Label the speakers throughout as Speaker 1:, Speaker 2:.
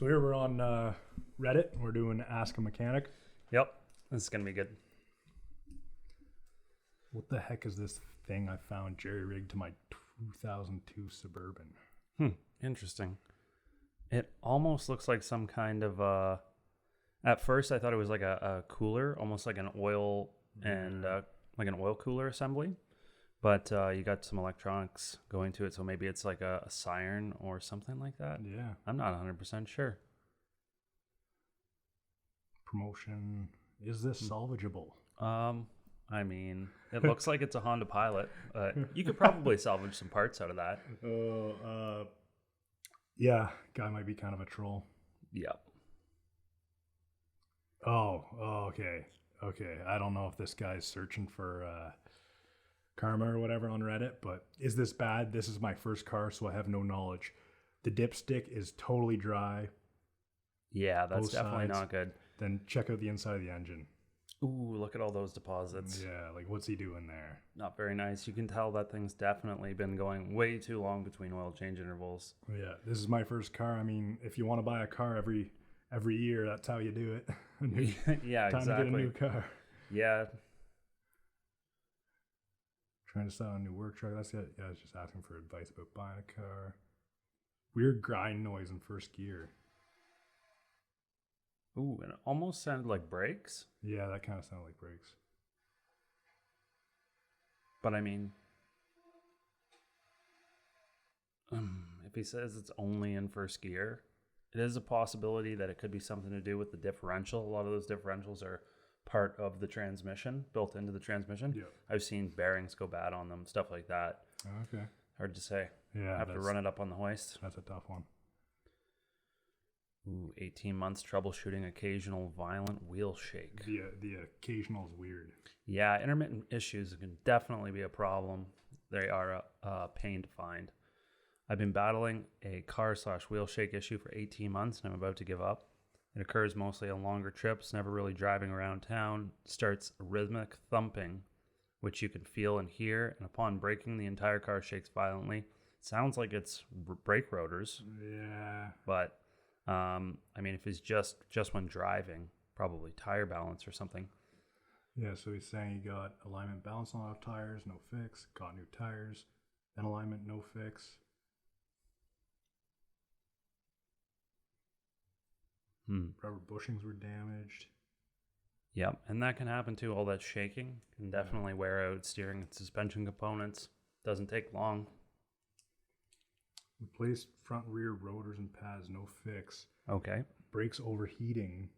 Speaker 1: So here we're on Reddit. We're doing Ask a Mechanic.
Speaker 2: Yep, this is gonna be good.
Speaker 1: What the heck is this thing I found jerry rigged to my 2002 Suburban?
Speaker 2: Interesting. It almost looks like some kind of at first I thought it was like a cooler, almost like an oil and like an oil cooler assembly. But you got some electronics going to it, so maybe it's like a siren or something like that.
Speaker 1: Yeah.
Speaker 2: I'm not 100% sure.
Speaker 1: Promotion. Is this salvageable?
Speaker 2: I mean, it looks like it's a Honda Pilot. You could probably salvage some parts out of that.
Speaker 1: Yeah. Guy might be kind of a troll.
Speaker 2: Yep.
Speaker 1: Oh, okay. Okay. I don't know if this guy's searching for karma or whatever on Reddit, but is this bad? This is my first car, so I have no knowledge. The dipstick is totally dry.
Speaker 2: Yeah, that's
Speaker 1: Both
Speaker 2: definitely
Speaker 1: sides.
Speaker 2: not good.
Speaker 1: Then check out the inside of the engine.
Speaker 2: Ooh, look at all those deposits.
Speaker 1: Yeah, like what's he doing there?
Speaker 2: Not very nice. You can tell that thing's definitely been going way too long between oil change intervals.
Speaker 1: Yeah, this is my first car. I mean, if you want to buy a car every year, that's how you do it.
Speaker 2: Yeah,
Speaker 1: Time
Speaker 2: exactly.
Speaker 1: to get a new car.
Speaker 2: Yeah.
Speaker 1: Trying to sell a new work truck. That's it. Yeah, I was just asking for advice about buying a car. Weird grind noise in first gear.
Speaker 2: Ooh, and it almost sounded like brakes.
Speaker 1: Yeah, that kind of sounded like brakes.
Speaker 2: But I mean, if he says it's only in first gear, it is a possibility that it could be something to do with the differential. A lot of those differentials are part of the transmission, built into the transmission.
Speaker 1: Yeah.
Speaker 2: I've seen bearings go bad on them, stuff like that.
Speaker 1: Okay.
Speaker 2: Hard to say.
Speaker 1: Yeah,
Speaker 2: Have to run it up on the hoist.
Speaker 1: That's a tough one.
Speaker 2: Ooh, 18 months troubleshooting occasional violent wheel shake.
Speaker 1: The occasional is weird.
Speaker 2: Yeah, intermittent issues can definitely be a problem. They are a pain to find. I've been battling a car/wheel shake issue for 18 months and I'm about to give up. It occurs mostly on longer trips, never really driving around town. Starts rhythmic thumping, which you can feel and hear, and upon braking, the entire car shakes violently. Sounds like it's brake rotors,
Speaker 1: Yeah.
Speaker 2: but I mean, if it's just when driving, probably tire balance or something.
Speaker 1: Yeah, so he's saying he got alignment balance on off tires, no fix. Got new tires, then alignment, no fix. Rubber bushings were damaged.
Speaker 2: Yep, and that can happen too. All that shaking can definitely wear out steering and suspension components. Doesn't take long.
Speaker 1: Replaced front rear rotors and pads, no fix.
Speaker 2: Okay.
Speaker 1: Brakes overheating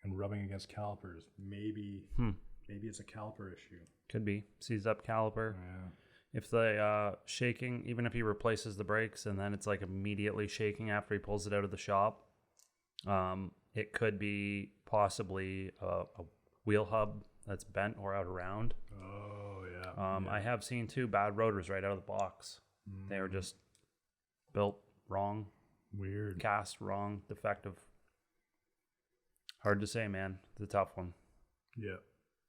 Speaker 1: and rubbing against calipers. Maybe it's a caliper issue.
Speaker 2: Could be. Seized up caliper.
Speaker 1: Yeah.
Speaker 2: If the shaking, even if he replaces the brakes and then it's like immediately shaking after he pulls it out of the shop, it could be possibly a wheel hub that's bent or out around.
Speaker 1: Oh, yeah.
Speaker 2: I have seen two bad rotors right out of the box. They were just built wrong,
Speaker 1: Weird.
Speaker 2: cast wrong, defective. Hard to say, man. It's a tough one.
Speaker 1: Yeah.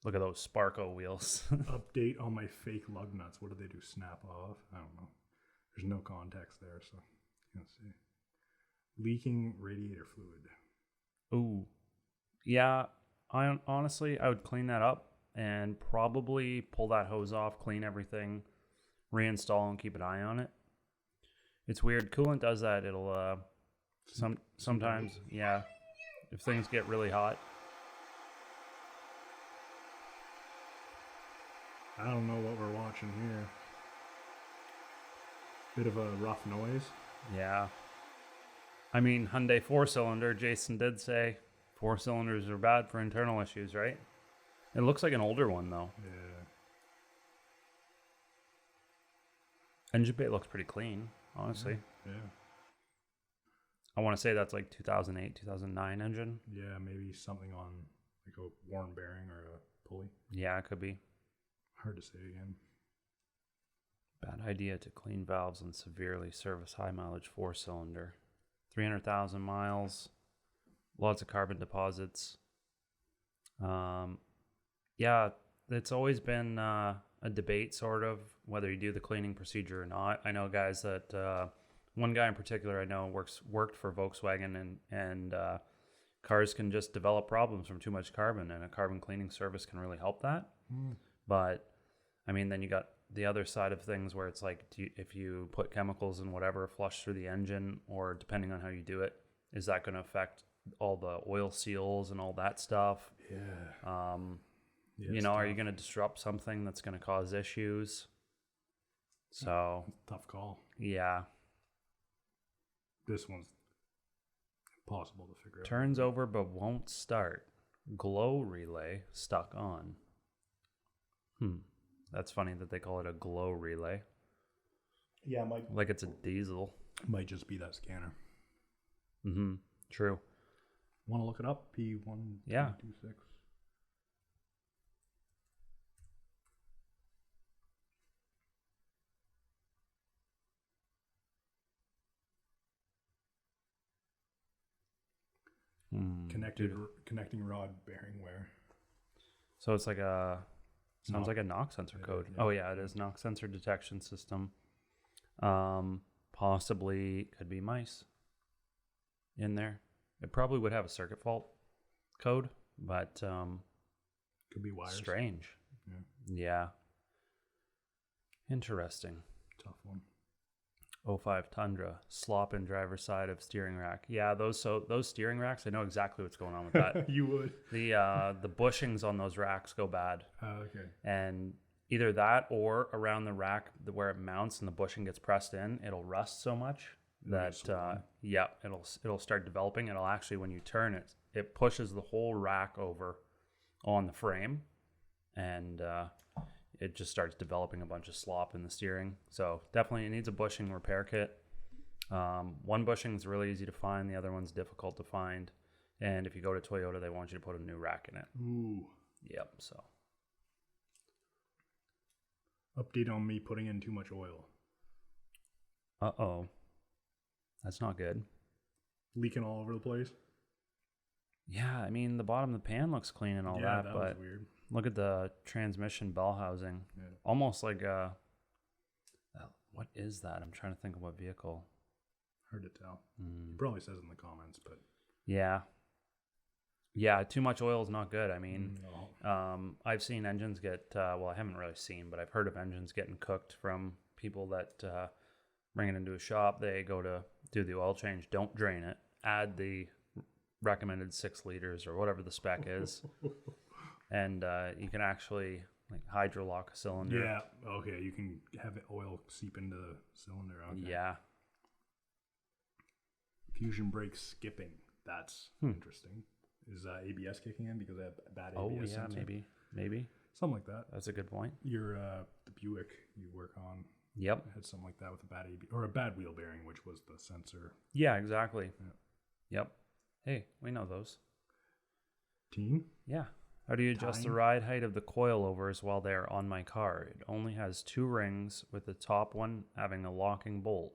Speaker 2: Look at those Sparco wheels.
Speaker 1: Update on my fake lug nuts. What do they do? Snap off? I don't know. There's no context there, so can't see. Leaking radiator fluid.
Speaker 2: Ooh. Yeah, I honestly would clean that up and probably pull that hose off, clean everything, reinstall and keep an eye on it. It's weird. Coolant does that. It'll sometimes, yeah, if things get really hot.
Speaker 1: I don't know what we're watching here. Bit of a rough noise.
Speaker 2: Yeah. I mean, Hyundai 4-cylinder, Jason did say 4 cylinders are bad for internal issues, right? It looks like an older one, though.
Speaker 1: Yeah.
Speaker 2: Engine bay looks pretty clean, honestly.
Speaker 1: Yeah.
Speaker 2: I want to say that's like 2008, 2009 engine.
Speaker 1: Yeah, maybe something on like a worn bearing or a pulley.
Speaker 2: Yeah, it could be.
Speaker 1: Hard to say again.
Speaker 2: Bad idea to clean valves on severely service high mileage 4-cylinder. 300,000 miles, lots of carbon deposits. Yeah, it's always been a debate, sort of, whether you do the cleaning procedure or not. I know guys that one guy in particular I know worked for Volkswagen, and cars can just develop problems from too much carbon, and a carbon cleaning service can really help that. But I mean, then you got the other side of things where it's like, if you put chemicals and whatever flush through the engine, or depending on how you do it, is that going to affect all the oil seals and all that stuff?
Speaker 1: Yeah.
Speaker 2: You know, are you going to disrupt something that's going to cause issues? So
Speaker 1: Tough call.
Speaker 2: yeah.
Speaker 1: This one's impossible to figure out.
Speaker 2: Turns over but won't start. Glow relay stuck on. That's funny that they call it a glow relay.
Speaker 1: Yeah,
Speaker 2: Like it's a diesel.
Speaker 1: might just be that scanner.
Speaker 2: True.
Speaker 1: Want to look it up? P1226.
Speaker 2: Yeah.
Speaker 1: Connecting rod bearing wear.
Speaker 2: So it's like sounds like a knock sensor code.
Speaker 1: Yeah.
Speaker 2: Oh yeah, it is knock sensor detection system. Possibly could be mice in there. It probably would have a circuit fault code, but
Speaker 1: Could be wires.
Speaker 2: strange. Yeah. Interesting.
Speaker 1: Tough one.
Speaker 2: 05 Tundra, slop in driver's side of steering rack. Yeah, those steering racks, I know exactly what's going on with that.
Speaker 1: You would.
Speaker 2: The bushings on those racks go bad.
Speaker 1: Okay.
Speaker 2: And either that or around the rack where it mounts and the bushing gets pressed in, it'll rust so much that it'll start developing. It'll actually, when you turn it, it pushes the whole rack over on the frame, and it just starts developing a bunch of slop in the steering. So definitely it needs a bushing repair kit. One bushing is really easy to find. The other one's difficult to find. And if you go to Toyota, they want you to put a new rack in it.
Speaker 1: Ooh.
Speaker 2: Yep. So
Speaker 1: Update on me putting in too much oil.
Speaker 2: uh-oh. That's not good.
Speaker 1: Leaking all over the place.
Speaker 2: Yeah, I mean, the bottom of the pan looks clean and all that,
Speaker 1: that
Speaker 2: but
Speaker 1: was weird.
Speaker 2: look at the transmission bell housing.
Speaker 1: Yeah.
Speaker 2: Almost like what is that? I'm trying to think of what vehicle.
Speaker 1: Hard to tell. It probably says in the comments, but
Speaker 2: Yeah, too much oil is not good. I mean, I've seen engines get, well, I haven't really seen, but I've heard of engines getting cooked from people that bring it into a shop. They go to do the oil change, don't drain it, add the recommended 6 liters or whatever the spec is, and you can actually like hydrolock a cylinder.
Speaker 1: Yeah. Okay. You can have oil seep into the cylinder. Okay.
Speaker 2: Yeah.
Speaker 1: Fusion brakes skipping. That's interesting. Is ABS kicking in because I have bad ABS?
Speaker 2: Oh yeah,
Speaker 1: sensor?
Speaker 2: maybe.
Speaker 1: Something like that.
Speaker 2: That's a good point.
Speaker 1: Your the Buick you work on
Speaker 2: Yep.
Speaker 1: had something like that with a bad ABS or a bad wheel bearing, which was the sensor.
Speaker 2: Yeah, exactly.
Speaker 1: Yeah.
Speaker 2: Yep. Hey, we know those.
Speaker 1: Team.
Speaker 2: Yeah. How do you adjust the ride height of the coilovers while they're on my car? It only has 2 rings, with the top one having a locking bolt.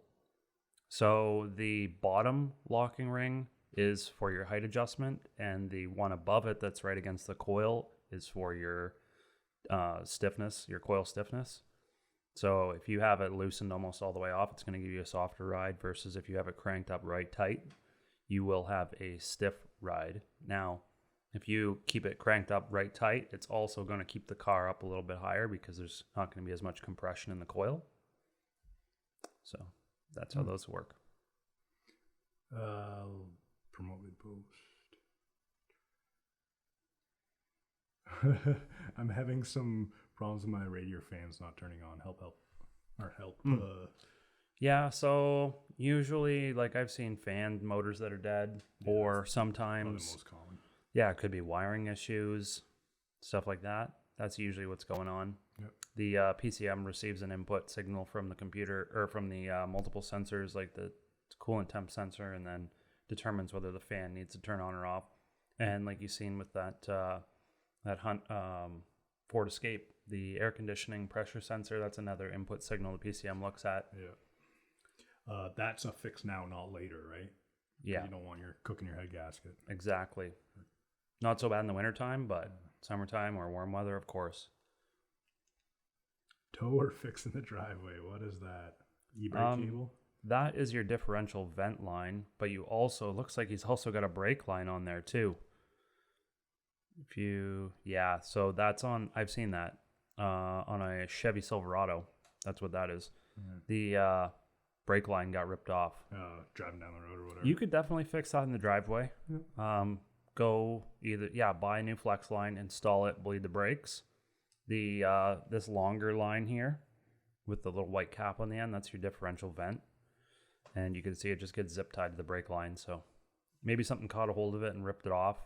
Speaker 2: So the bottom locking ring is for your height adjustment, and the one above it that's right against the coil is for your stiffness, your coil stiffness. So if you have it loosened almost all the way off, it's going to give you a softer ride, versus if you have it cranked up right tight, you will have a stiff ride. Now, if you keep it cranked up right tight, it's also going to keep the car up a little bit higher because there's not going to be as much compression in the coil. So that's how those work.
Speaker 1: Promoted post. I'm having some problems with my radiator fans not turning on. Help.
Speaker 2: Yeah, so usually, like, I've seen fan motors that are dead, or sometimes,
Speaker 1: the most common.
Speaker 2: yeah, it could be wiring issues, stuff like that. That's usually what's going on.
Speaker 1: Yep.
Speaker 2: The PCM receives an input signal from the computer, or from the multiple sensors, like the coolant temp sensor, and then determines whether the fan needs to turn on or off. And like you've seen with that Ford Escape, the air conditioning pressure sensor, that's another input signal the PCM looks at.
Speaker 1: Yeah. That's a fix now, not later, right?
Speaker 2: Yeah.
Speaker 1: You don't want your cooking your head gasket.
Speaker 2: Exactly. Not so bad in the wintertime, but summertime or warm weather, of course.
Speaker 1: Tow or fix in the driveway. What is that? E-brake cable?
Speaker 2: that is your differential vent line, but you also, looks like he's also got a brake line on there too. If you, yeah, so that's on, I've seen that on a Chevy Silverado. That's what that is. The brake line got ripped off.
Speaker 1: Driving down the road or whatever.
Speaker 2: You could definitely fix that in the driveway. Go either, buy a new flex line, install it, bleed the brakes. The this longer line here with the little white cap on the end, that's your differential vent. And you can see it just gets zip tied to the brake line. So maybe something caught a hold of it and ripped it off.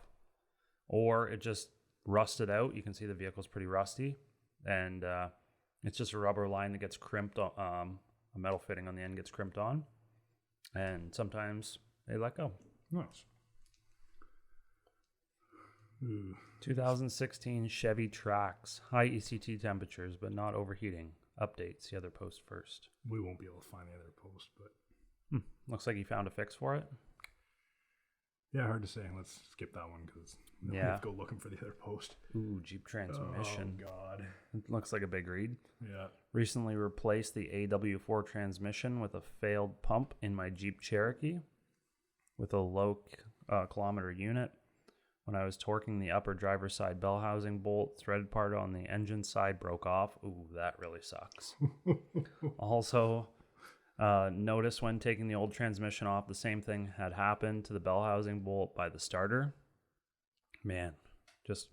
Speaker 2: Or it just rusted out. You can see the vehicle's pretty rusty. And it's just a rubber line that gets crimped on, a metal fitting on the end gets crimped on. And sometimes they let go.
Speaker 1: Nice. Ooh.
Speaker 2: 2016 Chevy Trax. High ECT temperatures, but not overheating. Updates. The other post first.
Speaker 1: We won't be able to find the other post, but...
Speaker 2: Looks like you found a fix for it.
Speaker 1: Yeah, hard to say. Let's skip that one because we have to go looking for the other post.
Speaker 2: Ooh, Jeep transmission.
Speaker 1: Oh, God.
Speaker 2: It looks like a big read.
Speaker 1: Yeah.
Speaker 2: Recently replaced the AW4 transmission with a failed pump in my Jeep Cherokee with a low kilometer unit. When I was torquing the upper driver's side bell housing bolt, threaded part on the engine side broke off. Ooh, that really sucks. Also, notice when taking the old transmission off, the same thing had happened to the bell housing bolt by the starter. Man, just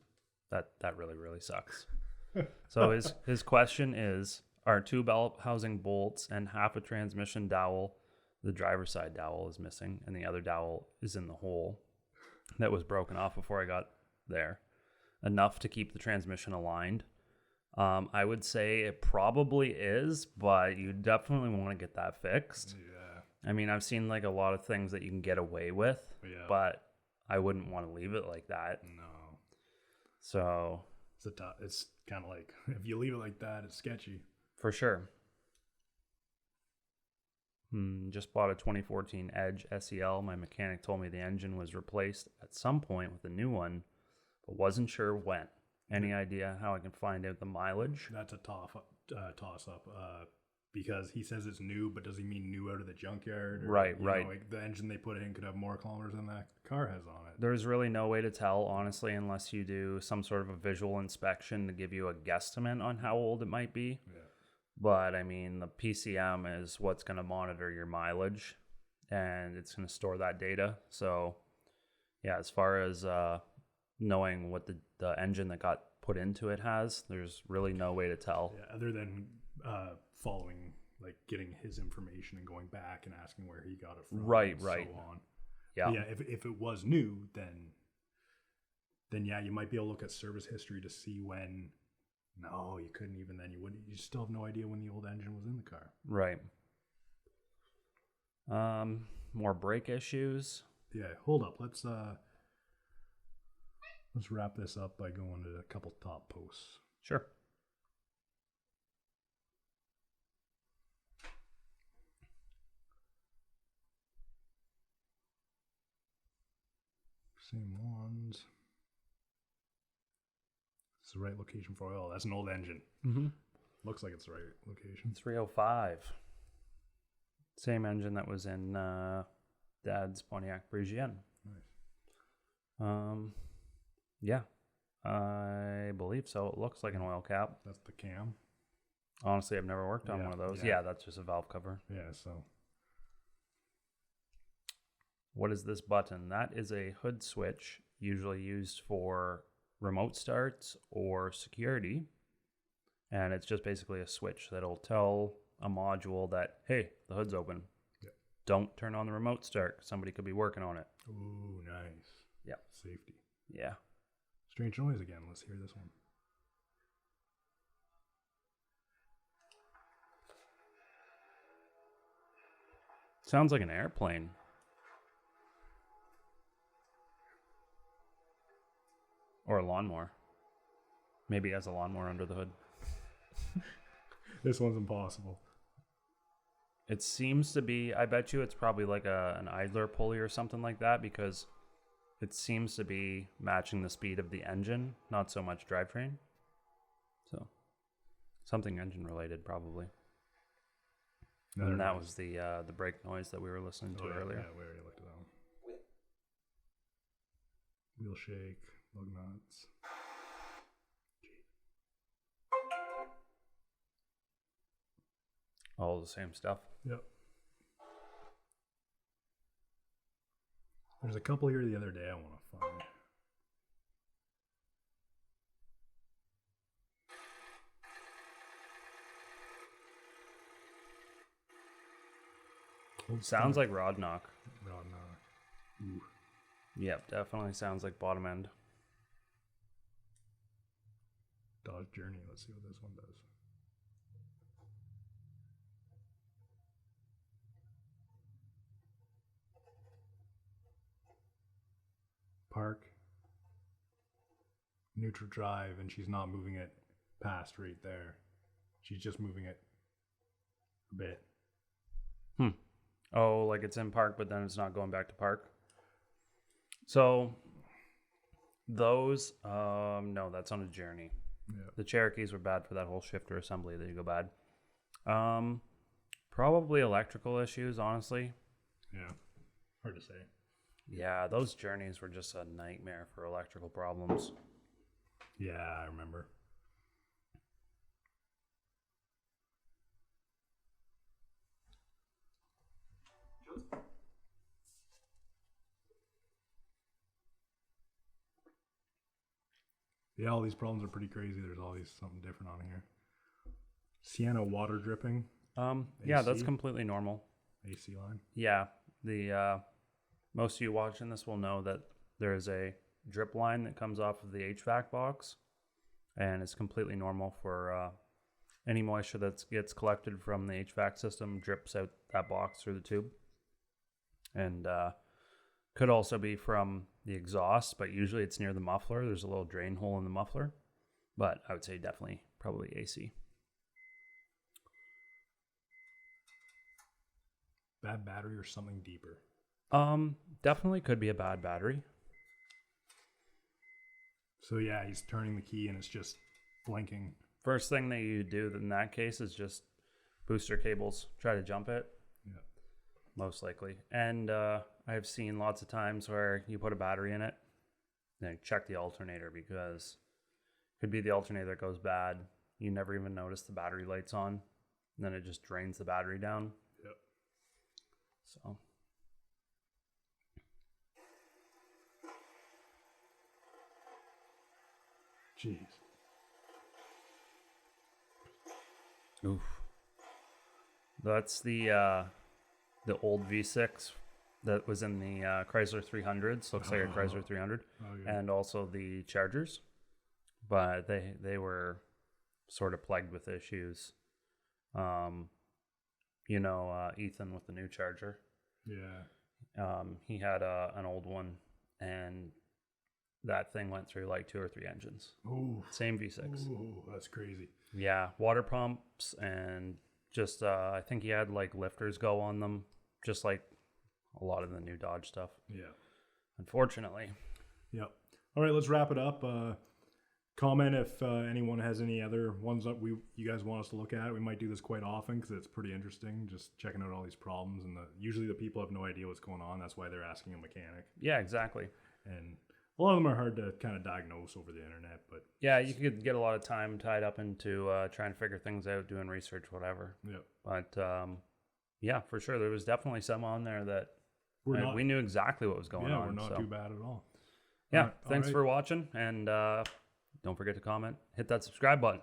Speaker 2: that really, really sucks. So his question is, are 2 bell housing bolts and half a transmission dowel, the driver's side dowel is missing, and the other dowel is in the hole that was broken off before I got there, enough to keep the transmission aligned? I would say it probably is, but you definitely want to get that fixed.
Speaker 1: Yeah.
Speaker 2: I mean, I've seen like a lot of things that you can get away with, but I wouldn't want to leave it like that.
Speaker 1: No.
Speaker 2: So
Speaker 1: it's kind of like, if you leave it like that, it's sketchy.
Speaker 2: For sure. Just bought a 2014 Edge SEL. My mechanic told me the engine was replaced at some point with a new one, but wasn't sure when. Any idea how I can find out the mileage?
Speaker 1: That's a toss up. Because he says it's new, but does he mean new out of the junkyard? Or,
Speaker 2: right.
Speaker 1: Know, like the engine they put in could have more kilometers than that car has on it.
Speaker 2: There's really no way to tell, honestly, unless you do some sort of a visual inspection to give you a guesstimate on how old it might be.
Speaker 1: Yeah.
Speaker 2: But I mean, the PCM is what's going to monitor your mileage, and it's going to store that data. So, yeah, as far as knowing what the engine that got put into it has, there's really no way to tell.
Speaker 1: Yeah, other than following, like getting his information and going back and asking where he got it from.
Speaker 2: Right.
Speaker 1: So on.
Speaker 2: Yeah.
Speaker 1: But yeah. If it was new, then yeah, you might be able to look at service history to see when. No, you couldn't even then. You still have no idea when the old engine was in the car.
Speaker 2: Right. More brake issues.
Speaker 1: Yeah, hold up. Let's wrap this up by going to a couple top posts.
Speaker 2: Sure.
Speaker 1: Same ones. It's the right location for oil. That's an old engine.
Speaker 2: Mm-hmm.
Speaker 1: Looks like it's the right location.
Speaker 2: 305. Same engine that was in Dad's Pontiac Parisienne.
Speaker 1: Nice.
Speaker 2: Yeah, I believe so. It looks like an oil cap.
Speaker 1: That's the cam.
Speaker 2: Honestly, I've never worked on one of those. Yeah, that's just a valve cover.
Speaker 1: Yeah, so.
Speaker 2: What is this button? That is a hood switch, usually used for remote starts or security. And it's just basically a switch that'll tell a module that, hey, the hood's open.
Speaker 1: Yeah.
Speaker 2: Don't turn on the remote start. Somebody could be working on it.
Speaker 1: Ooh, nice.
Speaker 2: Yeah.
Speaker 1: Safety.
Speaker 2: Yeah.
Speaker 1: Strange noise again. Let's hear this one.
Speaker 2: Sounds like an airplane. Or a lawnmower. Maybe it has a lawnmower under the hood.
Speaker 1: This one's impossible.
Speaker 2: It seems to be, I bet you it's probably like an idler pulley or something like that, because it seems to be matching the speed of the engine, not so much drivetrain. So, something engine related probably. And that was the brake noise that we were listening to earlier.
Speaker 1: Yeah, we already looked at that one. Wheel shake, lug nuts.
Speaker 2: All the same stuff.
Speaker 1: Yep. There's a couple here the other day I want to find.
Speaker 2: Sounds like rod knock.
Speaker 1: Rod knock. Ooh.
Speaker 2: Yep, definitely sounds like bottom end.
Speaker 1: Dodge Journey. Let's see what this one does. Park. Neutral drive, and she's not moving it past right there. She's just moving it a bit.
Speaker 2: Oh, like it's in park, but then it's not going back to park. So those, no, that's on a Journey.
Speaker 1: Yeah.
Speaker 2: The Cherokees were bad for that whole shifter assembly. They go bad. Probably electrical issues, honestly.
Speaker 1: Yeah. Hard to say.
Speaker 2: Yeah, those Journeys were just a nightmare for electrical problems.
Speaker 1: Yeah, I remember. Yeah, all these problems are pretty crazy. There's always something different on here. Sienna water dripping.
Speaker 2: Yeah, that's
Speaker 1: AC?
Speaker 2: completely normal.
Speaker 1: AC line.
Speaker 2: Yeah, the most of you watching this will know that there is a drip line that comes off of the HVAC box, and it's completely normal for any moisture that gets collected from the HVAC system drips out that box through the tube, and could also be from the exhaust, but usually it's near the muffler. There's a little drain hole in the muffler, but I would say definitely probably AC.
Speaker 1: Bad battery or something deeper.
Speaker 2: Definitely could be a bad battery.
Speaker 1: So yeah, he's turning the key and it's just blinking.
Speaker 2: First thing that you do in that case is just booster cables. Try to jump it.
Speaker 1: Yeah.
Speaker 2: Most likely. And I've seen lots of times where you put a battery in it, then check the alternator, because it could be the alternator that goes bad. You never even notice the battery light's on. And then it just drains the battery down.
Speaker 1: Yep.
Speaker 2: So.
Speaker 1: Jeez.
Speaker 2: Oof. That's the old V6 that was in the Chrysler 300s. Looks like a Chrysler 300.
Speaker 1: Okay.
Speaker 2: And also the Chargers. But they were sort of plagued with issues. Ethan with the new Charger.
Speaker 1: Yeah.
Speaker 2: He had an old one, and that thing went through like 2 or 3 engines.
Speaker 1: Ooh.
Speaker 2: Same V6.
Speaker 1: Ooh, that's crazy.
Speaker 2: Yeah, water pumps, and just I think he had like lifters go on them, just like a lot of the new Dodge stuff.
Speaker 1: Yeah.
Speaker 2: Unfortunately.
Speaker 1: Yep. All right, let's wrap it up. Comment if anyone has any other ones that you guys want us to look at. We might do this quite often because it's pretty interesting, just checking out all these problems. And usually the people have no idea what's going on. That's why they're asking a mechanic.
Speaker 2: Yeah, exactly.
Speaker 1: And a lot of them are hard to kind of diagnose over the internet. But
Speaker 2: yeah, you could get a lot of time tied up into trying to figure things out, doing research, whatever.
Speaker 1: Yeah.
Speaker 2: But yeah, for sure, there was definitely some on there that we knew exactly what was going on.
Speaker 1: Yeah, we're not too bad at all.
Speaker 2: Yeah,
Speaker 1: All right.
Speaker 2: thanks for watching, and don't forget to comment, hit that subscribe button.